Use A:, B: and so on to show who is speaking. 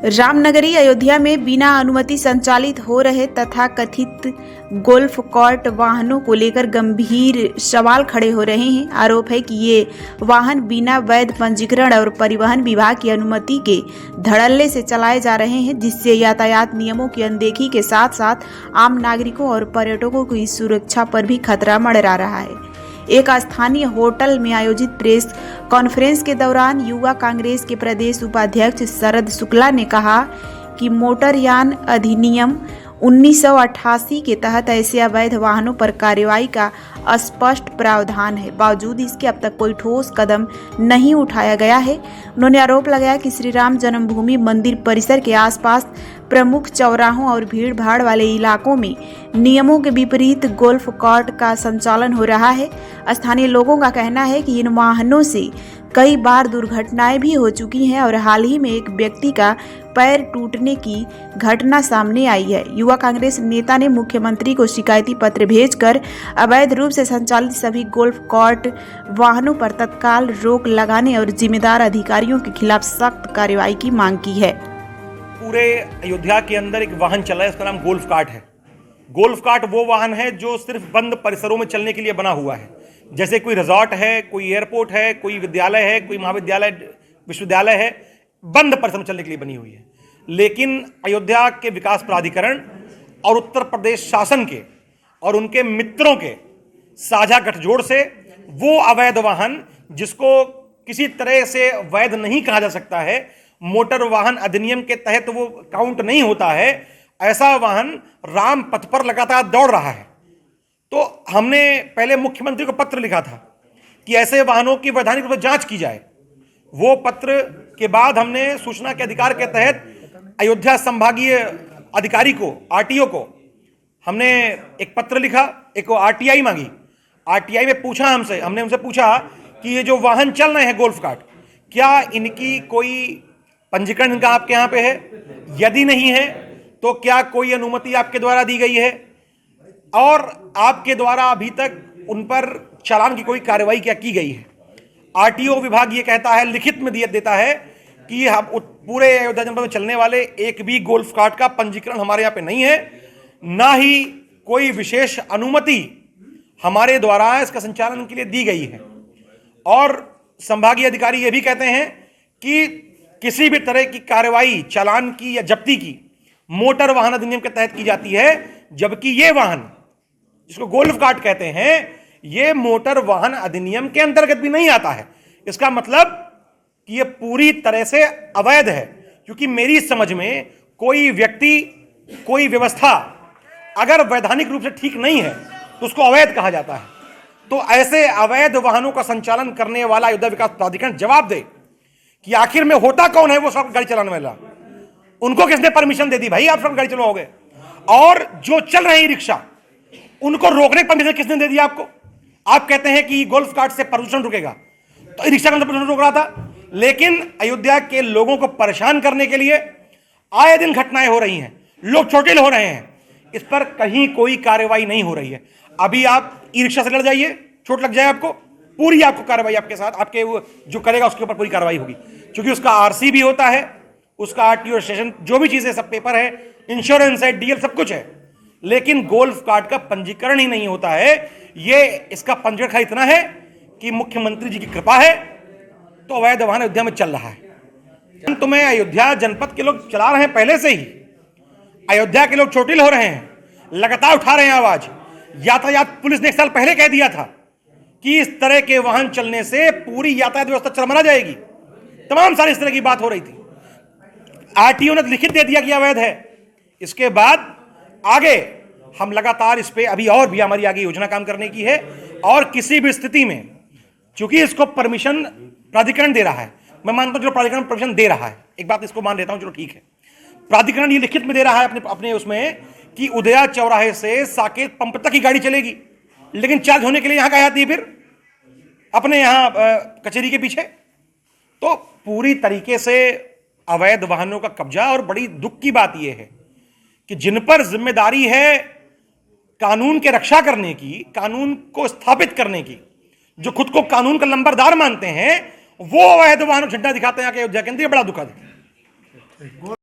A: रामनगरी अयोध्या में बिना अनुमति संचालित हो रहे तथा कथित गोल्फ कार्ट वाहनों को लेकर गंभीर सवाल खड़े हो रहे हैं। आरोप है कि ये वाहन बिना वैध पंजीकरण और परिवहन विभाग की अनुमति के धड़ल्ले से चलाए जा रहे हैं, जिससे यातायात नियमों की अनदेखी के साथ साथ आम नागरिकों और पर्यटकों की सुरक्षा पर भी खतरा मंडरा रहा है। एक स्थानीय होटल में आयोजित प्रेस कॉन्फ्रेंस के दौरान युवा कांग्रेस के प्रदेश उपाध्यक्ष शरद शुक्ला ने कहा कि मोटरयान अधिनियम 1988 के तहत ऐसे अवैध वाहनों पर कार्रवाई का स्पष्ट प्रावधान है। बावजूद इसके अब तक कोई ठोस कदम नहीं उठाया गया है। उन्होंने आरोप लगाया कि श्री राम जन्मभूमि मंदिर परिसर के आसपास प्रमुख चौराहों और भीड़ भाड़ वाले इलाकों में नियमों के विपरीत गोल्फ कार्ट का संचालन हो रहा है। स्थानीय लोगों का कहना है कि इन वाहनों से कई बार दुर्घटनाएं भी हो चुकी हैं और हाल ही में एक व्यक्ति का पैर टूटने की घटना सामने आई है। युवा कांग्रेस नेता ने मुख्यमंत्री को शिकायती पत्र भेजकर अवैध रूप से संचालित सभी गोल्फ कार्ट वाहनों पर तत्काल रोक लगाने और जिम्मेदार अधिकारियों के खिलाफ सख्त कार्रवाई की मांग की है।
B: पूरे अयोध्या के अंदर एक वाहन चला है, इसका नाम गोल्फ कार्ट है। गोल्फ कार्ट वो वाहन है जो सिर्फ बंद परिसरों में चलने के लिए बना हुआ है, जैसे कोई रिजॉर्ट है, कोई एयरपोर्ट है, कोई विद्यालय है, कोई महाविद्यालय विश्वविद्यालय है, बंद परिसर में चलने के लिए बनी हुई है। लेकिन अयोध्या के विकास प्राधिकरण और उत्तर प्रदेश शासन के और उनके मित्रों के साझा गठजोड़ से वो अवैध वाहन, जिसको किसी तरह से वैध नहीं कहा जा सकता है, मोटर वाहन अधिनियम के तहत वो काउंट नहीं होता है, ऐसा वाहन राम पथ पर लगातार दौड़ रहा है। तो हमने पहले मुख्यमंत्री को पत्र लिखा था कि ऐसे वाहनों की वैधानिक रूप से जांच की जाए। वो पत्र के बाद हमने सूचना के अधिकार के तहत अयोध्या संभागीय अधिकारी को, आरटीओ को हमने एक पत्र लिखा, एक आरटीआई मांगी। आरटीआई में पूछा हमने उनसे पूछा कि ये जो वाहन चल रहे हैं गोल्फ कार्ट, क्या इनकी कोई पंजीकरण इनका आपके यहाँ पे है? यदि नहीं है तो क्या कोई अनुमति आपके द्वारा दी गई है और आपके द्वारा अभी तक उन पर चालान की कोई कार्रवाई क्या की गई है? आरटीओ विभाग ये कहता है, लिखित में देता है कि हम पूरे अयोध्या जनपद में चलने वाले एक भी गोल्फ कार्ट का पंजीकरण हमारे यहाँ पे नहीं है, ना ही कोई विशेष अनुमति हमारे द्वारा इसका संचालन के लिए दी गई है। और संभागीय अधिकारी ये भी कहते हैं कि किसी भी तरह की कार्रवाई चालान की या जब्ती की मोटर वाहन अधिनियम के तहत की जाती है, जबकि ये वाहन जिसको गोल्फ कार्ट कहते हैं ये मोटर वाहन अधिनियम के अंतर्गत भी नहीं आता है। इसका मतलब कि ये पूरी तरह से अवैध है, क्योंकि मेरी समझ में कोई व्यक्ति, कोई व्यवस्था अगर वैधानिक रूप से ठीक नहीं है तो उसको अवैध कहा जाता है। तो ऐसे अवैध वाहनों का संचालन करने वाला अयोध्या विकास प्राधिकरण जवाब दे कि आखिर में होता कौन है वो सब गाड़ी चलाने वाला। उनको किसने परमिशन दे दी भाई आप सब गाड़ी चलाओगे? और जो चल रहे हैं रिक्शा, उनको रोकने की परमिशन किसने दे दिया आपको? आप कहते हैं कि गोल्फ कार्ट से प्रदूषण रुकेगा, तो रिक्शा का प्रदूषण रोक रहा था। लेकिन अयोध्या के लोगों को परेशान करने के लिए आए दिन घटनाएं हो रही हैं, लोग चोटिल हो रहे हैं, इस पर कहीं कोई कार्रवाई नहीं हो रही है। अभी आप ई रिक्शा से लड़ जाइए, चोट लग जाए आपको, पूरी आपको कार्रवाई आपके साथ, आपके जो करेगा उसके ऊपर पूरी कार्रवाई होगी, क्योंकि उसका आरसी भी होता है, उसका आरटीओ स्टेशन, जो भी चीजें, सब पेपर है, इंश्योरेंस है, डीएल, सब कुछ है। लेकिन गोल्फ कार्ट का पंजीकरण ही नहीं होता है। ये इसका पंजीकरण इतना है कि मुख्यमंत्री जी की कृपा है तो अवैध वाहन अयोध्या में चल रहा है। तुम्हें अयोध्या जनपद के लोग चला रहे हैं पहले से ही, अयोध्या के लोग चोटिल हो रहे हैं, लगातार उठा रहे हैं आवाज। यातायात पुलिस ने 1 साल पहले कह दिया था कि इस तरह के वाहन चलने से पूरी यातायात व्यवस्था चरमरा जाएगी। तमाम सारी इस तरह की बात हो रही थी। आरटीओ ने लिखित दे दिया कि अवैध है। इसके बाद आगे हम लगातार इस पे, अभी और भी हमारी आगे योजना काम करने की है, और किसी भी स्थिति में, चूंकि इसको परमिशन प्राधिकरण दे रहा है, मैं मानता हूं चलो प्राधिकरण परमिशन दे रहा है, एक बात इसको मान लेता हूं, चलो ठीक है, प्राधिकरण ये लिखित में दे रहा है अपने उसमें कि उदया चौराहे से साकेत पंप तक की गाड़ी चलेगी, लेकिन चार्ज होने के लिए यहां कहाँ आती है फिर? अपने यहां कचहरी के पीछे। तो पूरी तरीके से अवैध वाहनों का कब्जा। और बड़ी दुख की बात यह है कि जिन पर जिम्मेदारी है कानून के रक्षा करने की, कानून को स्थापित करने की, जो खुद को कानून का लंबरदार मानते हैं, वो अवैध वाहनों झंडा दिखाते हैं अयोध्या के अंदर। बड़ा दुखद है।